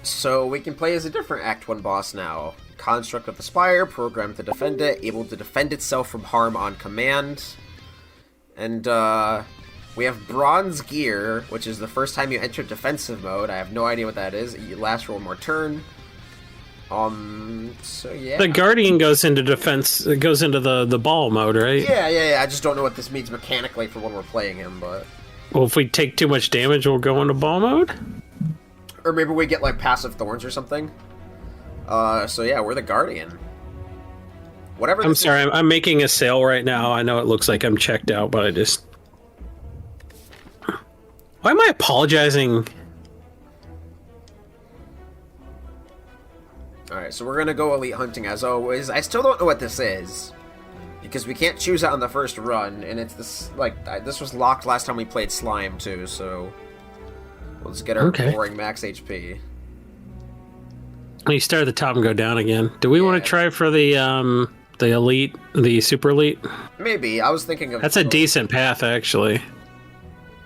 So we can play as a different Act 1 boss now. Construct of the Spire, programmed to defend it, able to defend itself from harm on command. And, we have Bronze Gear, which is the first time you enter defensive mode. I have no idea what that is. It lasts for one more turn. So yeah. The Guardian goes into defense, it goes into the ball mode, right? Yeah. I just don't know what this means mechanically for when we're playing him, but... Well, if we take too much damage, we'll go into ball mode? Or maybe we get, like, passive thorns or something. So yeah, we're the Guardian. Whatever. I'm sorry, I'm making a sale right now. I know it looks like I'm checked out, but I just... Why am I apologizing? Alright, so we're gonna go Elite Hunting as always. I still don't know what this is. Because we can't choose it on the first run, and it's this, like, this was locked last time we played Slime, too, so... We'll just get our boring max HP. You start at the top and go down again. Do we want to try for the Elite, the Super Elite? Maybe. I was thinking of... That's a decent path, actually.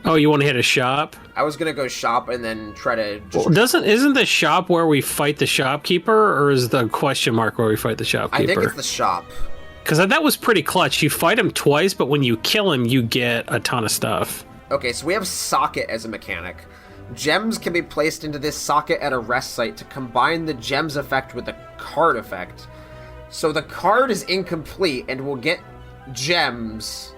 Oh, you want to hit a shop? I was gonna go shop and then try to... Isn't the shop where we fight the shopkeeper, or is the question mark where we fight the shopkeeper? I think it's the shop. Because that was pretty clutch. You fight him twice, but when you kill him, you get a ton of stuff. Okay, so we have Socket as a mechanic. Gems can be placed into this socket at a rest site to combine the gem's effect with the card effect. So the card is incomplete and we'll get gems,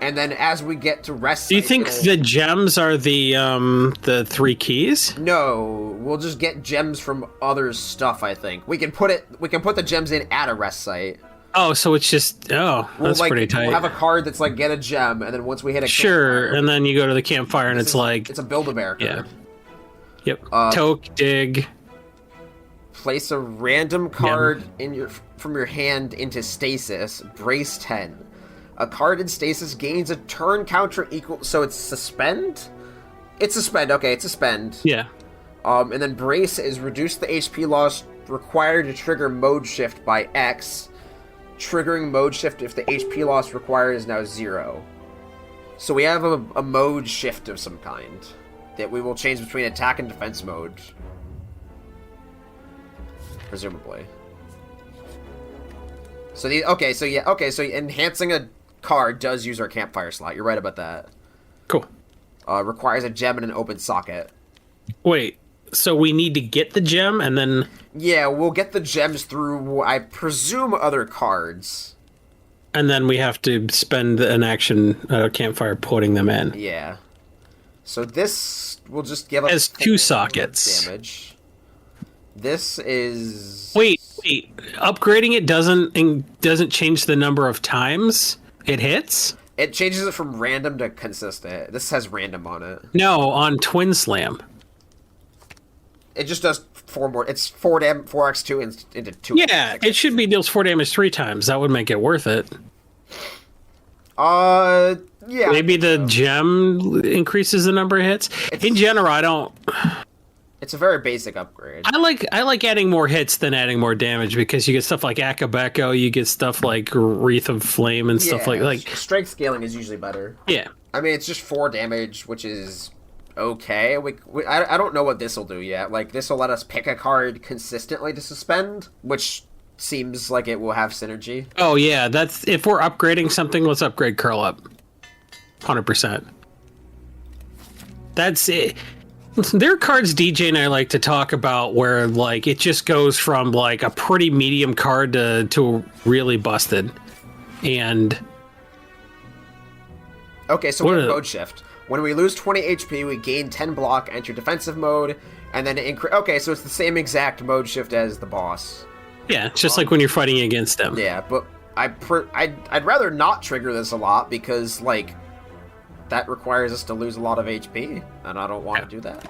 and then as we get to rest Do you sites, think the gems are the 3 keys? No, we'll just get gems from other stuff, I think. We can put the gems in at a rest site. Oh, so it's just... that's pretty tight. We'll have a card that's like, get a gem, and then once we hit a campfire, and then you go to the campfire, and it's like... It's a Build-A-Bear card. Yeah. Yep. Toke, dig. Place a random card from your hand into stasis. Brace 10. A card in stasis gains a turn counter equal... So it's suspend? It's suspend. Okay, it's suspend. Yeah. And then brace is reduce the HP loss required to trigger mode shift by X. Triggering mode shift if the HP loss required is now 0. So we have a mode shift of some kind that we will change between attack and defense mode. Presumably. So so enhancing a card does use our campfire slot. You're right about that. Cool. Requires a gem and an open socket. Wait, so we need to get the gem and then... Yeah, we'll get the gems through, I presume, other cards. And then we have to spend an action campfire putting them in. Yeah. So this will just give us... Has 2 sockets. Damage. This is... Wait. Upgrading it doesn't change the number of times it hits? It changes it from random to consistent. This has random on it. No, on Twin Slam. It just does 4 more. It's 4x2 into 2. Yeah, it should be deals 4 damage 3 times. That would make it worth it. Yeah. Maybe the gem increases the number of hits. In general, I don't... It's a very basic upgrade. I like adding more hits than adding more damage because you get stuff like Akabeko, you get stuff like Wreath of Flame and stuff like strength scaling is usually better. Yeah. I mean, it's just 4 damage, which is okay. I don't know what this will do yet. Like, this will let us pick a card consistently to suspend, which seems like it will have synergy. Oh yeah, that's if we're upgrading something, let's upgrade Curl Up. 100%. That's it. There are cards DJ and I like to talk about where like it just goes from like a pretty medium card to really busted. And okay, so we're mode shift. When we lose 20 HP, we gain 10 block, enter defensive mode, and then increase. Okay, so it's the same exact mode shift as the boss. Yeah, it's just like when you're fighting against them. Yeah, but I'd rather not trigger this a lot because like that requires us to lose a lot of HP, and I don't want to do that.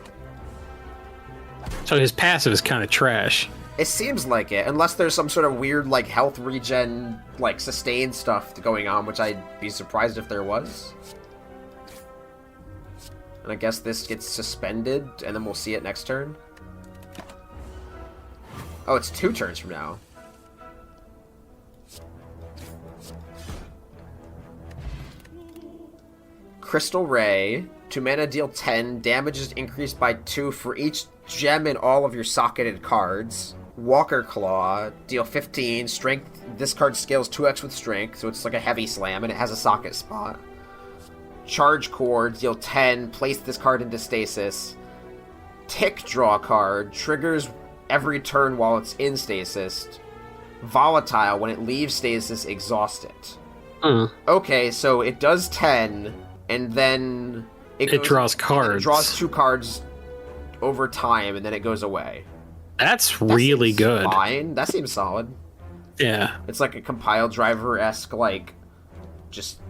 So his passive is kind of trash. It seems like it, unless there's some sort of weird like health regen, like sustain stuff going on, which I'd be surprised if there was. And I guess this gets suspended, and then we'll see it next turn. Oh, it's 2 turns from now. Crystal Ray. 2 mana, deal 10. Damage is increased by 2 for each gem in all of your socketed cards. Walker Claw, deal 15. Strength, this card scales 2x with strength, so it's like a heavy slam, and it has a socket spot. Charge Core, deal 10. Place this card into stasis. Tick, draw a card. Triggers every turn while it's in stasis. Volatile, when it leaves stasis, exhaust it. Okay, so it does 10, and then it draws cards. It draws 2 cards over time, and then it goes away. That's really good. Fine. That seems solid. Yeah. It's like a compile driver-esque, like, just...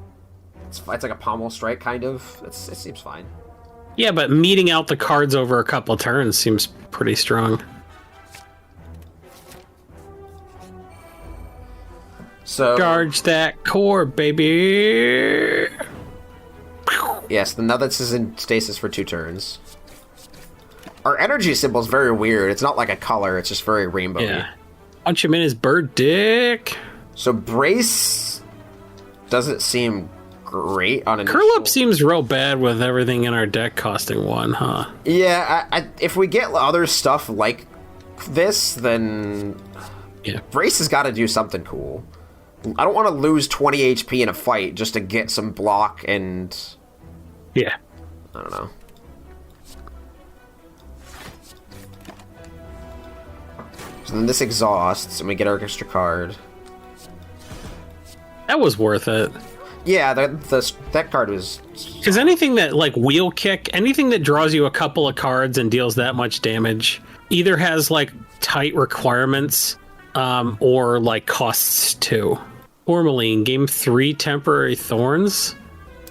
It's like a pommel strike, kind of. It seems fine. Yeah, but meeting out the cards over a couple turns seems pretty strong. So... Charge that core, baby! Yes, now this is in stasis for 2 turns. Our energy symbol is very weird. It's not like a color, it's just very rainbowy. Yeah. Punch him in his bird dick. So Brace doesn't seem great on initial... Curl Up seems real bad with everything in our deck costing 1, huh? Yeah, if we get other stuff like this, then... Yeah. Brace has got to do something cool. I don't want to lose 20 HP in a fight just to get some block and... Yeah. I don't know. So then this exhausts, and we get our extra card. That was worth it. Yeah, that card was... Because anything that, like, Wheel Kick, anything that draws you a couple of cards and deals that much damage, either has, like, tight requirements, or, like, costs 2. Tourmaline, game 3, Temporary Thorns.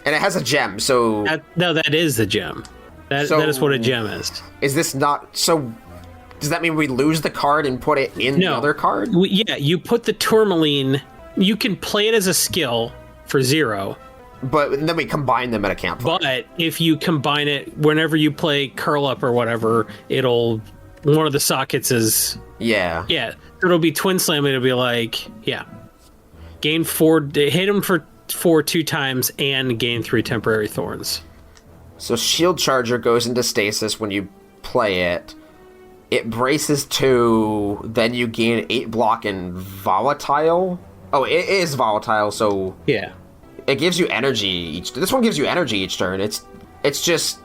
And it has a gem, so... that is the gem. That is what a gem is. Is this not... So... Does that mean we lose the card and put it in the other card? Yeah, you put the Tourmaline... You can play it as a skill for 0. But then we combine them at a campfire. But if you combine it, whenever you play Curl Up or whatever, it'll... One of the sockets is... Yeah. Yeah. It'll be Twin Slam, it'll be like... Yeah. Gain 4... Hit him for 4 2 times and gain 3 Temporary Thorns. So Shield Charger goes into stasis when you play it. It braces 2, then you gain 8 block and Volatile. Oh, it is Volatile, so... Yeah. It gives you energy each... This one gives you energy each turn. It's just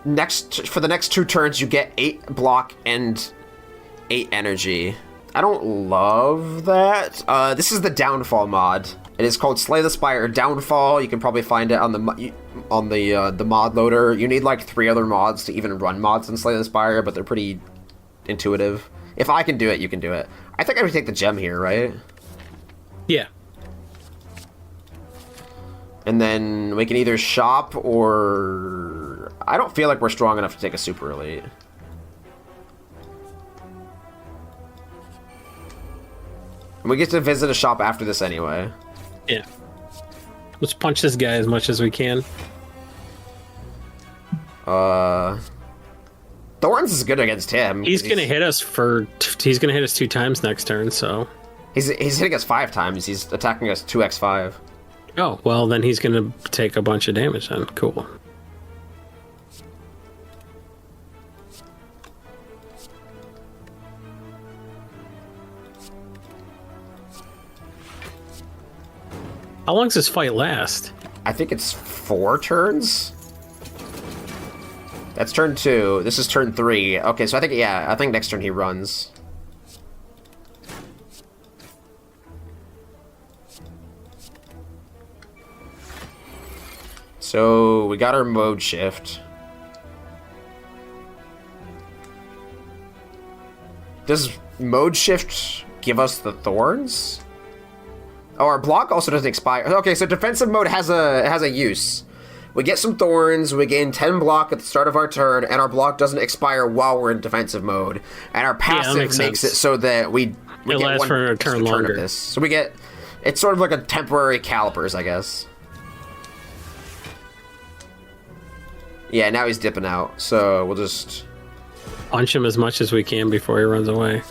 for the next 2 turns, you get 8 block and 8 energy. I don't love that. This is the Downfall mod. It is called Slay the Spire Downfall. You can probably find it on the mod loader. You need like 3 other mods to even run mods in Slay the Spire, but they're pretty intuitive. If I can do it, you can do it. I think I would take the gem here, right? Yeah. And then we can either shop or... I don't feel like we're strong enough to take a super elite. And we get to visit a shop after this anyway. Yeah. Let's punch this guy as much as we can. Thorns is good against him. He's gonna hit us 2 times next turn, so... He's hitting us 5 times. He's attacking us 2x5. Oh, well, then he's gonna take a bunch of damage then. Cool. How long does this fight last? I think it's 4 turns. That's turn 2. This is turn 3. Okay, so I think next turn he runs. So we got our mode shift. Does mode shift give us the thorns? Oh, our block also doesn't expire. Okay, so defensive mode has a use. We get some thorns, we gain 10 block at the start of our turn, and our block doesn't expire while we're in defensive mode. And our passive makes it so that we get lasts one for a turn longer. of this. So we get... It's sort of like a temporary calipers, I guess. Yeah, now he's dipping out, so we'll just... Punch him as much as we can before he runs away.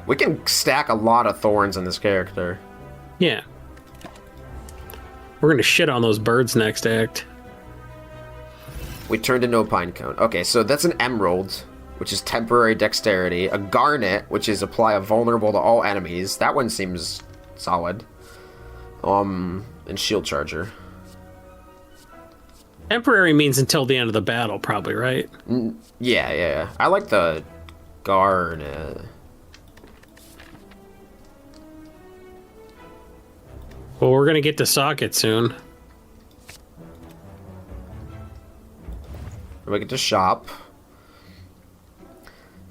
We can stack a lot of thorns in this character. Yeah. We're gonna shit on those birds next act. We turned into a pine cone. Okay, so that's an emerald, which is temporary dexterity. A garnet, which is apply a vulnerable to all enemies. That one seems solid. And shield charger. Temporary means until the end of the battle, probably, right? Yeah. I like the garnet. Well, we're gonna get to socket soon. We get to shop.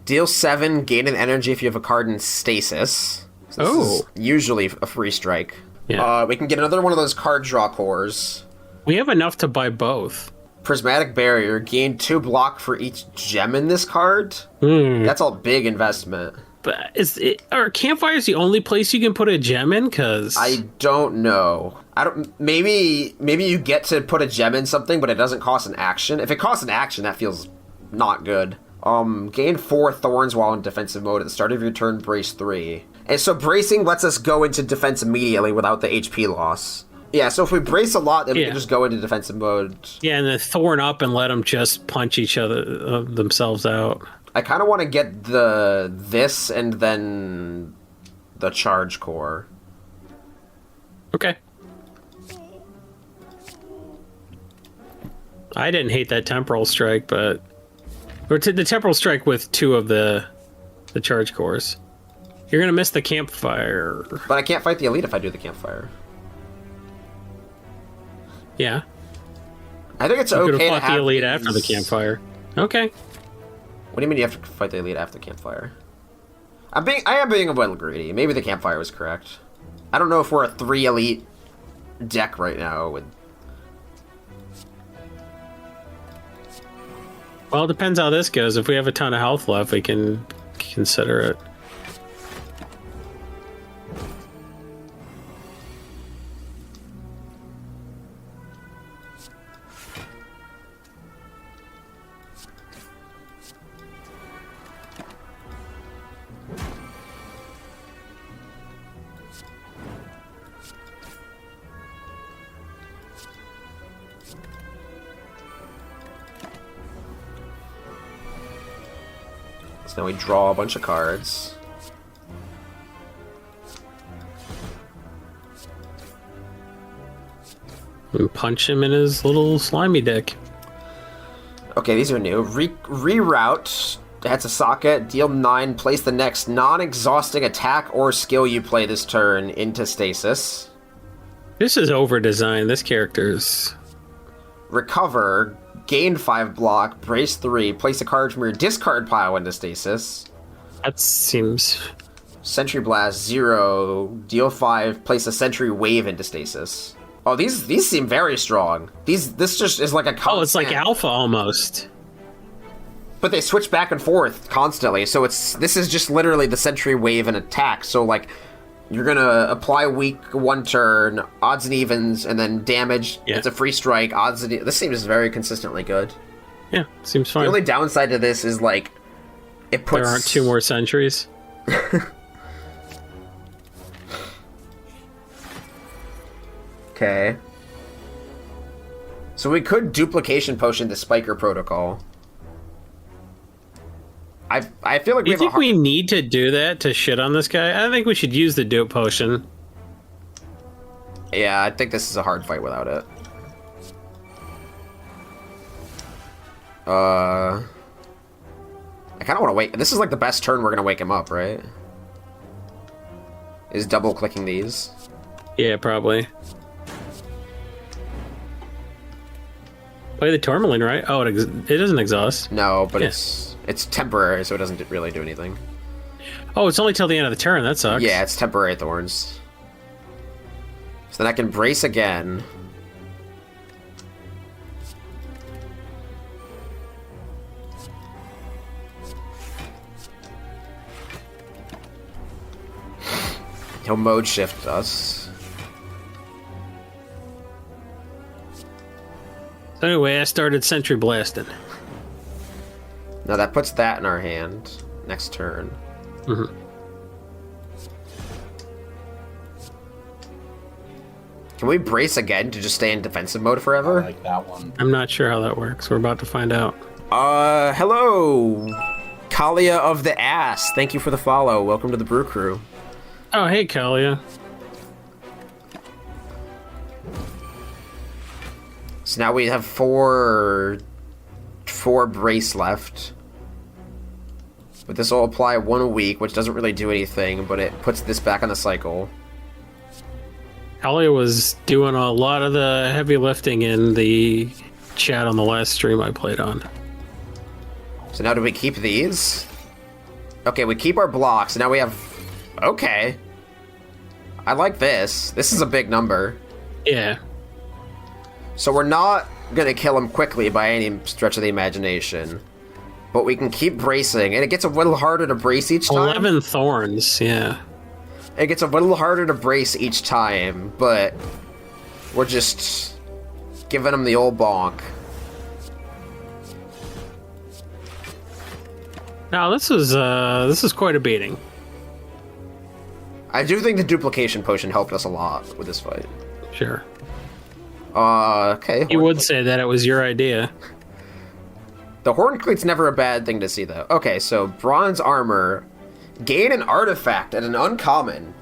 Deal 7, gain an energy if you have a card in stasis. So this is usually a free strike. Yeah. We can get another one of those card draw cores. We have enough to buy both. Prismatic Barrier, gain 2 block for each gem in this card. That's a big investment. But are campfires the only place you can put a gem in? Cause I don't know. Maybe you get to put a gem in something, but it doesn't cost an action. If it costs an action, that feels not good. Gain 4 thorns while in defensive mode at the start of your turn. Brace 3. And so bracing lets us go into defense immediately without the HP loss. Yeah, so if we brace a lot, then we can just go into defensive mode. Yeah, and then thorn up and let them just punch each other themselves out. I kind of want to get this and then the charge core. Okay. I didn't hate that temporal strike, but the temporal strike with 2 of the charge cores. You're gonna miss the campfire. But I can't fight the elite if I do the campfire. Yeah. I think it's you okay could to have fought have the elite these... after the campfire. Okay. What do you mean you have to fight the elite after the campfire? I am being a little greedy. Maybe the campfire was correct. I don't know if we're a 3 elite deck right now with... Well, it depends how this goes. If we have a ton of health left, we can consider it. So now we draw a bunch of cards. And punch him in his little slimy dick. Okay, these are new. Reroute. That's a socket. Deal 9. Place the next non-exhausting attack or skill you play this turn into stasis. This is over-designed. This character's... Recover. Gain 5 block. Brace 3. Place a card from your discard pile into stasis. That seems... Sentry Blast 0. Deal 5. Place a Sentry Wave into stasis. Oh, these seem very strong. This just is like a constant... Oh, it's like alpha almost. But they switch back and forth constantly, so this is just literally the Sentry Wave and attack. So like, you're gonna apply weak 1 turn, odds and evens, and then damage. Yeah. It's a free strike. Odds and this seems very consistently good. Yeah, seems fine. The only downside to this is like, it puts... There aren't 2 more sentries. Okay. So we could duplication potion the Spiker protocol. I feel like we You think we need to do that to shit on this guy? I think we should use the dupe potion. Yeah, I think this is a hard fight without it. I kind of want to wake... This is like the best turn we're going to wake him up, right? Is double clicking these. Yeah, probably. Play the Tourmaline, right? Oh, it doesn't exhaust. No, but it's temporary, so it doesn't really do anything. Oh, it's only till the end of the turn. That sucks. Yeah, it's temporary thorns. So then I can brace again. He'll mode shift us. So anyway, I started Sentry Blasting. Now that puts that in our hand. Next turn. Mm-hmm. Can we brace again to just stay in defensive mode I forever? like that one. I'm not sure how that works. We're about to find out. Hello, Kalia of the Ass. Thank you for the follow. Welcome to the Brew Crew. Oh, hey, Kalia. So now we have four brace left. But this will apply 1 week, which doesn't really do anything, but it puts this back on the cycle. Kalia was doing a lot of the heavy lifting in the chat on the last stream I played on. So now do we keep these? Okay, we keep our blocks, and now we have... Okay. I like this. This is a big number. Yeah. So we're not gonna kill him quickly by any stretch of the imagination. But we can keep bracing, and it gets a little harder to brace each time. 11 thorns, yeah. It gets a little harder to brace each time, but we're just giving him the old bonk. Now this is quite a beating. I do think the duplication potion helped us a lot with this fight. Sure. Okay. You would say that it was your idea. The Horn Cleat's never a bad thing to see, though. Okay, so bronze armor. Gain an artifact at an uncommon.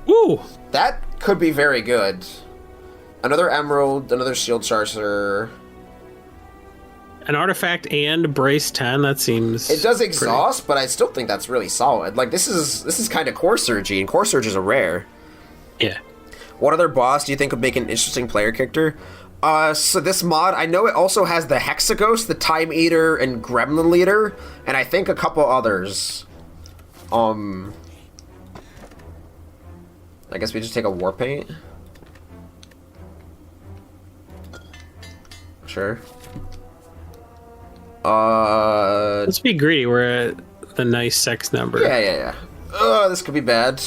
Ooh! That could be very good. Another emerald, another shield charger. An artifact and brace 10, that seems... It does exhaust, but I still think that's really solid. Like, this is kind of core surgy, and core surge is a rare. Yeah. What other boss do you think would make an interesting player character? So this mod, I know it also has the Hexaghost, the Time Eater, and Gremlin Leader, and I think a couple others. I guess we just take a War Paint? Sure. Let's be greedy, we're at the nice sex number. Yeah. This could be bad.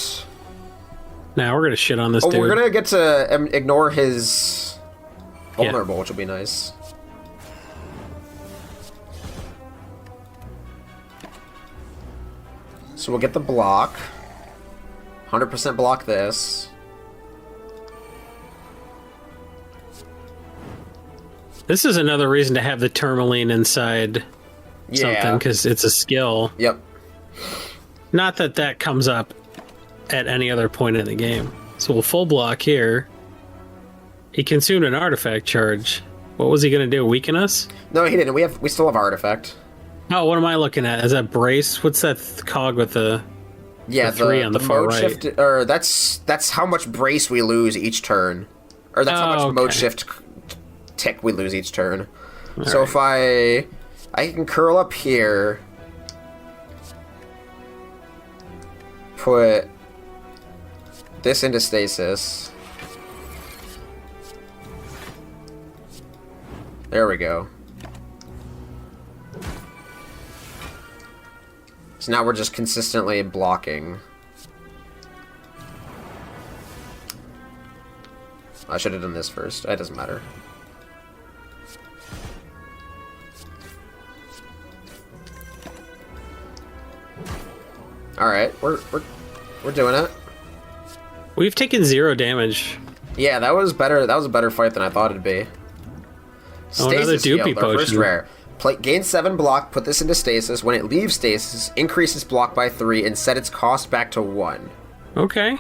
Now we're gonna shit on this dude. We're gonna get to ignore his vulnerable, which will be nice. So we'll get the block. 100% block this. This is another reason to have the tourmaline inside something, because it's a skill. Yep. Not that that comes up at any other point in the game. So we'll full block here. He consumed an artifact charge. What was he going to do? Weaken us? No, he didn't. We still have artifact. Oh, what am I looking at? Is that brace? What's that cog with the... Yeah, the 3 on the far mode right. shift, or that's how much brace we lose each turn, or that's how much mode shift tick we lose each turn. So if I can curl up here, put this into stasis. There we go. So now we're just consistently blocking. I should have done this first. It doesn't matter. All right, we're doing it. We've taken 0 damage. Yeah, that was better. That was a better fight than I thought it'd be. Oh, another Doopy our first potion. rare. Gain 7 block, put this into stasis. When it leaves stasis, increase its block by 3 and set its cost back to 1. Okay.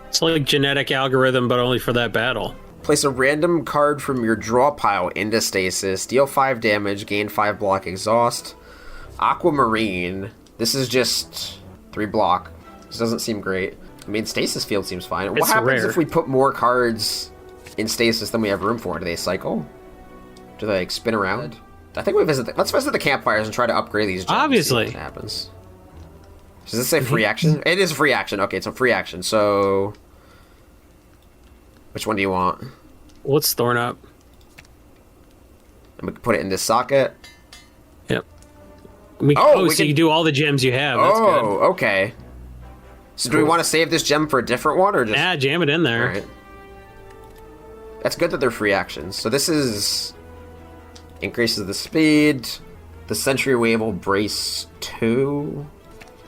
It's like genetic algorithm, but only for that battle. Place a random card from your draw pile into stasis. Deal 5 damage, gain 5 block, exhaust. Aquamarine. This is just 3 block. This doesn't seem great. I mean, stasis field seems fine. What happens rare. if we put more cards in stasis than we have room for? Do they cycle? Do they like, spin around? I think let's visit the campfires and try to upgrade these gems. Obviously. See what happens. Does this say free action? It is a free action. Okay, it's a free action. So, which one do you want? Let's thorn up. And we can put it in this socket. Yep. So you do all the gems you have. That's good. Okay. So do we want to save this gem for a different one, or just... Yeah, jam it in there. All right. That's good that they're free actions. So this is... Increases the speed. The Sentry Wave will brace 2.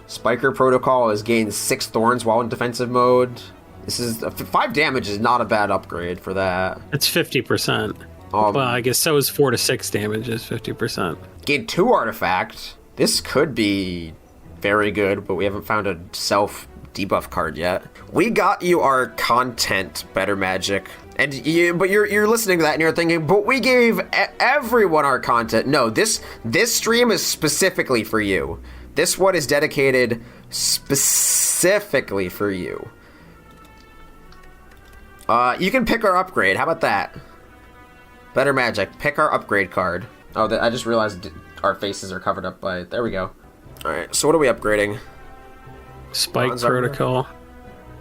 Spiker Protocol is gains 6 thorns while in defensive mode. This is 5 damage is not a bad upgrade for that. It's 50%. Well, I guess so is 4 to 6 damage is 50%. Gain 2 artifact. This could be very good, but we haven't found a self debuff card yet. We got you our content, Better Magic. And you're listening to that and you're thinking, but we gave everyone our content. No, this stream is specifically for you. This one is dedicated specifically for you. You can pick our upgrade. How about that? Better Magic, pick our upgrade card. Oh, I just realized our faces are covered up by... There we go. Alright, so what are we upgrading? Spike Protocol.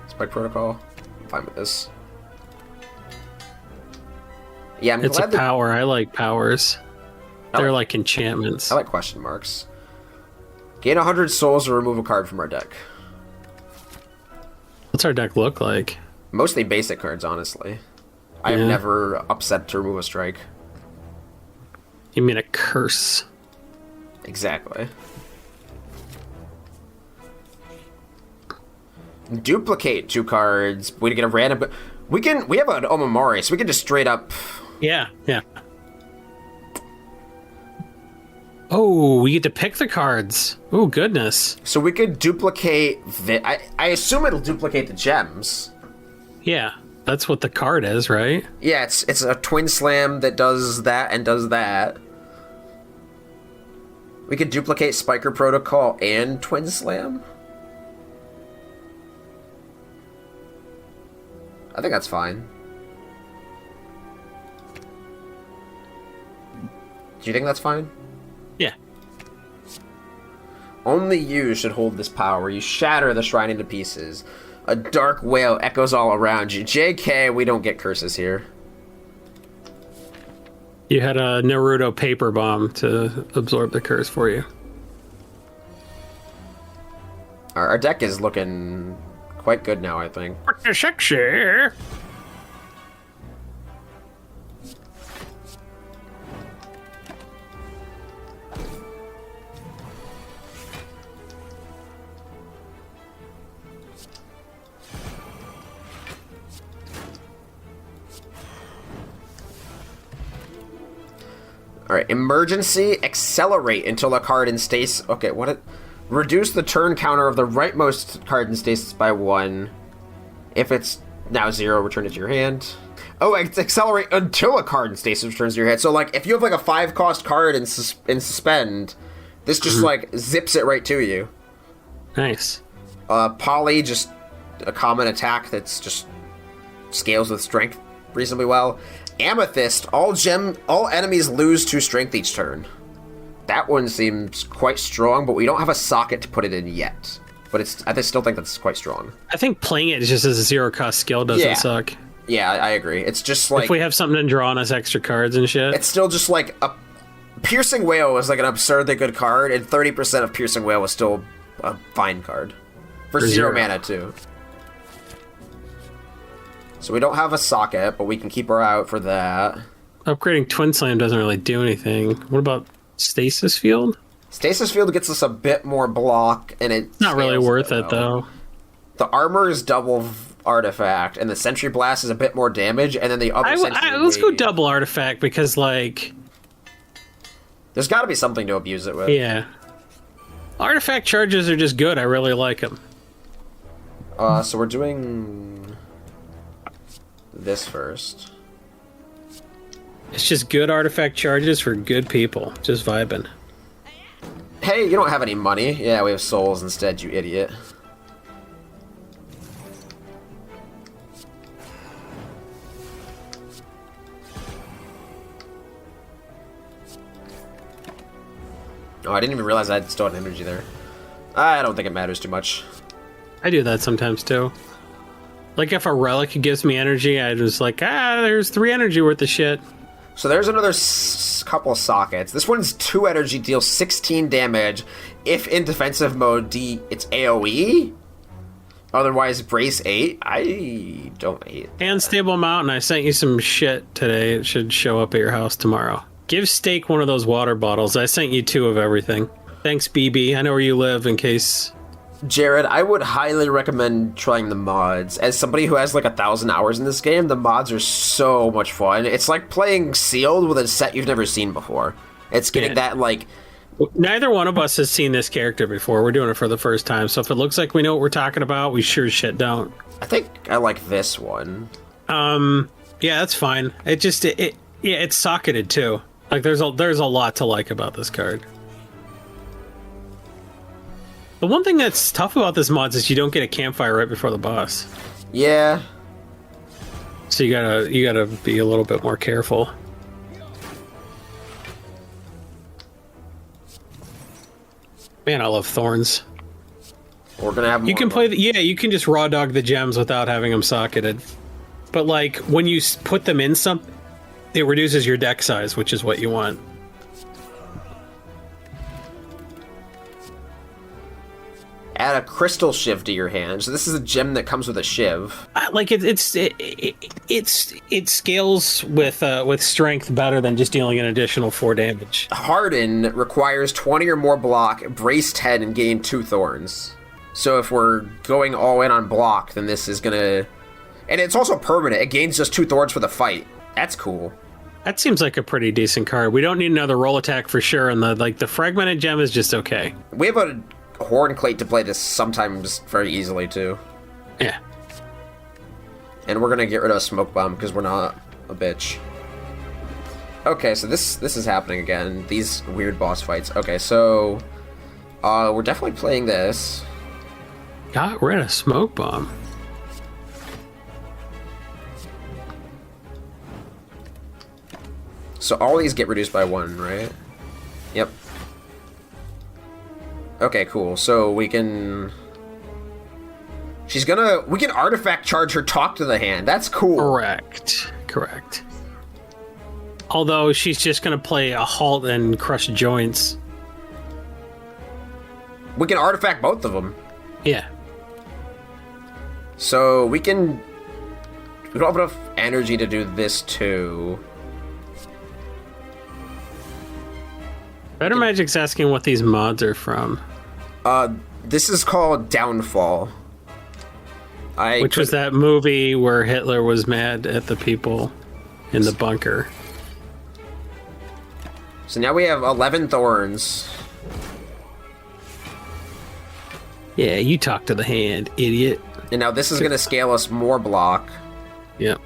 Spike Protocol. I'm fine with this. Yeah, it's a power. I like powers. They're like enchantments. I like question marks. Gain 100 souls or remove a card from our deck. What's our deck look like? Mostly basic cards, honestly. I have never upset to remove a strike. You mean a curse? Exactly. Duplicate 2 cards. We get a random... We have an Omamori, so we can just straight up... Yeah. Oh, we get to pick the cards. Oh, goodness. So we could duplicate... I assume it'll duplicate the gems. Yeah, that's what the card is, right? Yeah, it's a Twin Slam that does that and does that. We could duplicate Spiker Protocol and Twin Slam. I think that's fine. Do you think that's fine? Yeah. Only you should hold this power. You shatter the shrine into pieces. A dark wail echoes all around you. JK, we don't get curses here. You had a Naruto paper bomb to absorb the curse for you. Our deck is looking quite good now, I think. Sexy. Alright, emergency, accelerate until the card in stasis... Okay, reduce the turn counter of the rightmost card in stasis by 1. If it's now 0, return it to your hand. Oh, it's accelerate until a card in stasis returns to your hand. So, like, if you have, like, a 5-cost card in suspend, this just, like, zips it right to you. Nice. Poly, just a common attack that's just scales with strength reasonably well. Amethyst, all enemies lose 2 strength each turn. That one seems quite strong, but we don't have a socket to put it in yet. But I still think that's quite strong. I think playing it just as a 0-cost skill doesn't suck. Yeah, I agree. It's just like... If we have something to draw on us extra cards and shit. It's still just like... Piercing Whale was like an absurdly good card, and 30% of Piercing Whale was still a fine card. For 0 mana, too. So we don't have a socket, but we can keep her out for that. Upgrading Twin Slam doesn't really do anything. What about Stasis Field? Stasis Field gets us a bit more block, and it's not really worth it, though. The armor is double artifact, and the Sentry Blast is a bit more damage, and then the other let's go double artifact, because, like... There's got to be something to abuse it with. Yeah. Artifact charges are just good. I really like them. So we're doing... this first. It's just good artifact charges for good people. Just vibing. Hey, you don't have any money. Yeah, we have souls instead, you idiot. Oh, I didn't even realize I had still had energy there. I don't think it matters too much. I do that sometimes, too. Like, if a relic gives me energy, I just like, there's 3 energy worth of shit. So there's another couple of sockets. This one's 2 energy, deals 16 damage. If in defensive mode, it's AoE. Otherwise, brace 8. I don't hate that. And Stable Mountain, I sent you some shit today. It should show up at your house tomorrow. Give Steak one of those water bottles. I sent you 2 of everything. Thanks, BB. I know where you live in case Jared, I would highly recommend trying the mods. As somebody who has like 1,000 hours in this game, the mods are so much fun. It's like playing Sealed with a set you've never seen before. It's getting that like... Neither one of us has seen this character before. We're doing it for the first time, so if it looks like we know what we're talking about, we sure as shit don't. I think I like this one. Yeah, that's fine. It's socketed too. Like there's a lot to like about this card. The one thing that's tough about this mods is you don't get a campfire right before the boss. Yeah. So you gotta be a little bit more careful. Man, I love thorns. We're gonna have more. You can play you can just raw dog the gems without having them socketed. But like when you put them in it reduces your deck size, which is what you want. Add a crystal shiv to your hand. So this is a gem that comes with a shiv. Like it scales with strength better than just dealing an additional 4 damage. Harden requires 20 or more block, brace 10, and gain 2 thorns. So if we're going all in on block, then this is gonna... And it's also permanent. It gains just 2 thorns for the fight. That's cool. That seems like a pretty decent card. We don't need another roll attack for sure, and the fragmented gem is just okay. We have a Horn Clate to play this sometimes very easily, too. Yeah. And we're gonna get rid of a Smoke Bomb, because we're not a bitch. Okay, so this is happening again. These weird boss fights. Okay, so... we're definitely playing this. Got rid of Smoke Bomb. So all these get reduced by 1, right? Yep. Okay, cool. So we can... We can artifact charge her Talk to the Hand. That's cool. Correct. Although she's just gonna play a Halt and Crush Joints. We can artifact both of them. Yeah. So we don't have enough energy to do this too. Better Magic's asking what these mods are from. This is called Downfall. Which was that movie where Hitler was mad at the people in the bunker. So now we have 11 thorns. Yeah, you talk to the hand, idiot. And now this is going to scale us more block. Yep.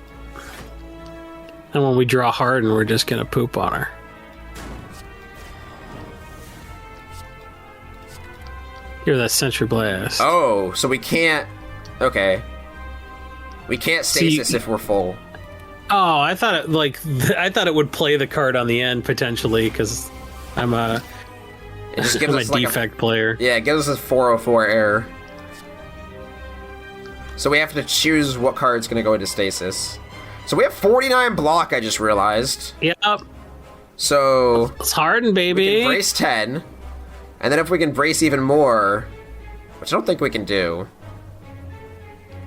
And when we draw Harden, we're just going to poop on her. Hear that Sentry Blast. Oh, so we can't... Okay. We can't stasis if we're full. Oh, I thought it would play the card on the end, potentially, because I'm a defect player. Yeah, it gives us a 404 error. So we have to choose what card's going to go into stasis. So we have 49 block, I just realized. Yep. So... It's Harden, baby. We can brace 10. And then if we can brace even more... Which I don't think we can do.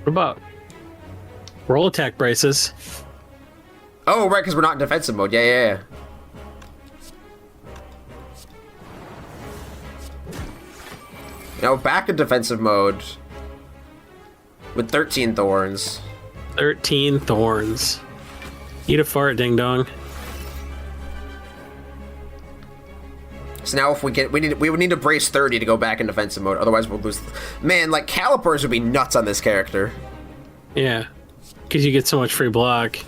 What about roll attack braces? Oh, right, because we're not in defensive mode. Yeah. Now back in defensive mode with 13 thorns. 13 thorns. Eat a fart, ding dong. So now if we would need to brace 30 to go back in defensive mode, otherwise we'll lose. Man, like Calipers would be nuts on this character. Yeah, because you get so much free block.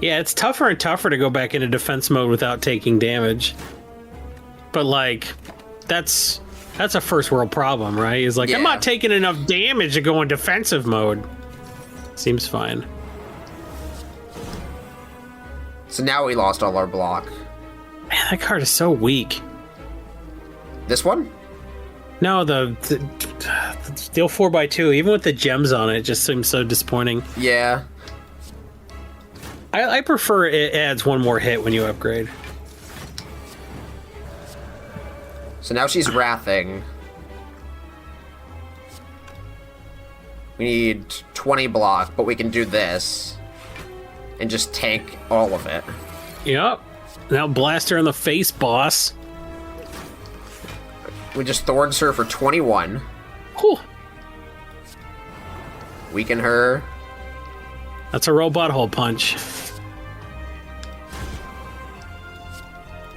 Yeah, it's tougher and tougher to go back into defense mode without taking damage. But like, that's a first world problem, right? It's like, yeah. I'm not taking enough damage to go in defensive mode. Seems fine. So now we lost all our block. Man, that card is so weak. This one? No, the Steel 4x2, even with the gems on it, just seems so disappointing. Yeah. I prefer it adds one more hit when you upgrade. So now she's wrathing. We need 20 block, but we can do this. And just tank all of it. Yep. Now blast her in the face, boss. We just Thorns her for 21. Whew. Weaken her. That's a robot hole punch.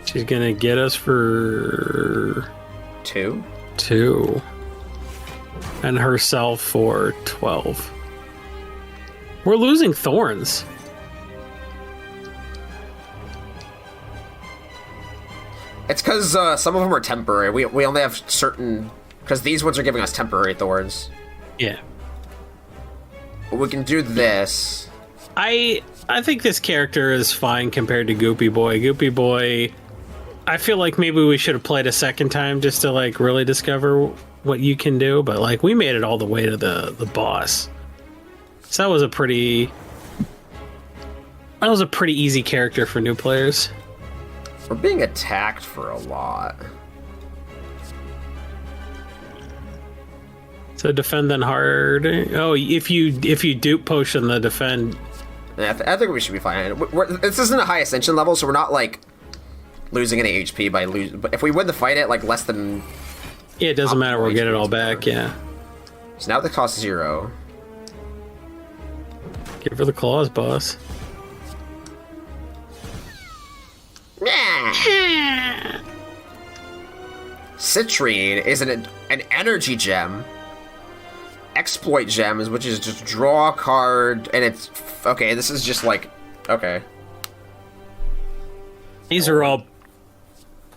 She's gonna get us for 2. 2. And herself for 12. We're losing thorns. It's because some of them are temporary. We only have certain... Because these ones are giving us temporary thorns. Yeah. But we can do this. I think this character is fine compared to Goopy Boy. Goopy Boy, I feel like maybe we should have played a second time just to like really discover what you can do. But like we made it all the way to the boss. So that was a pretty easy character for new players. We're being attacked for a lot. So defend then hard. Oh, if you dupe potion the defend. Yeah, I think we should be fine. This isn't a high ascension level, so we're not like losing any HP by losing. But if we win the fight at like less than, Yeah, it doesn't matter. We'll get it all back. Yeah. So now the cost 0. Give her the claws, boss. Citrine is an energy gem. Exploit gems, which is just draw a card, and it's okay. This is just like okay. These are all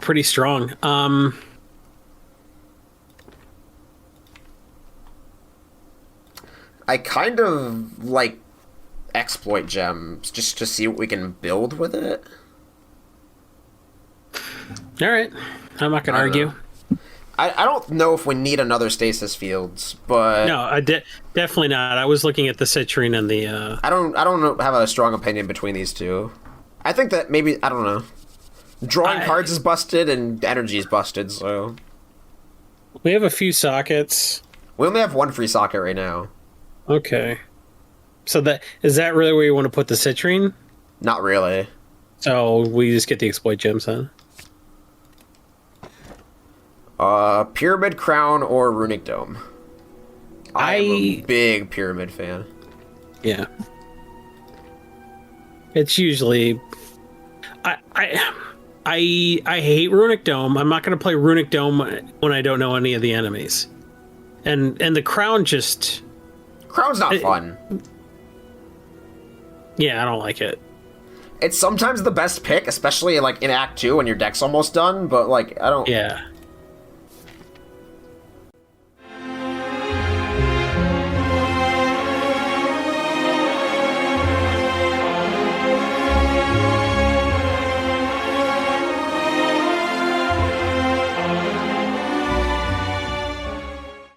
pretty strong. I kind of like exploit gems just to see what we can build with it. All right, I'm not gonna argue. I don't know if we need another stasis fields, but No, definitely not. I was looking at the citrine and the. I don't have a strong opinion between these two. I think that maybe I don't know. Drawing cards is busted and energy is busted, so We have a few sockets. we only have one free socket right now. Okay. So is that really where you want to put the citrine? Not really. So we just get the exploit gems then. Pyramid Crown or Runic Dome. I'm a big Pyramid fan. Yeah. It's usually I hate Runic Dome. I'm not going to play Runic Dome when I don't know any of the enemies. And the Crown just Crown's not fun. Yeah, I don't like it. It's sometimes the best pick, especially like in Act 2 when your deck's almost done, but like I don't Yeah.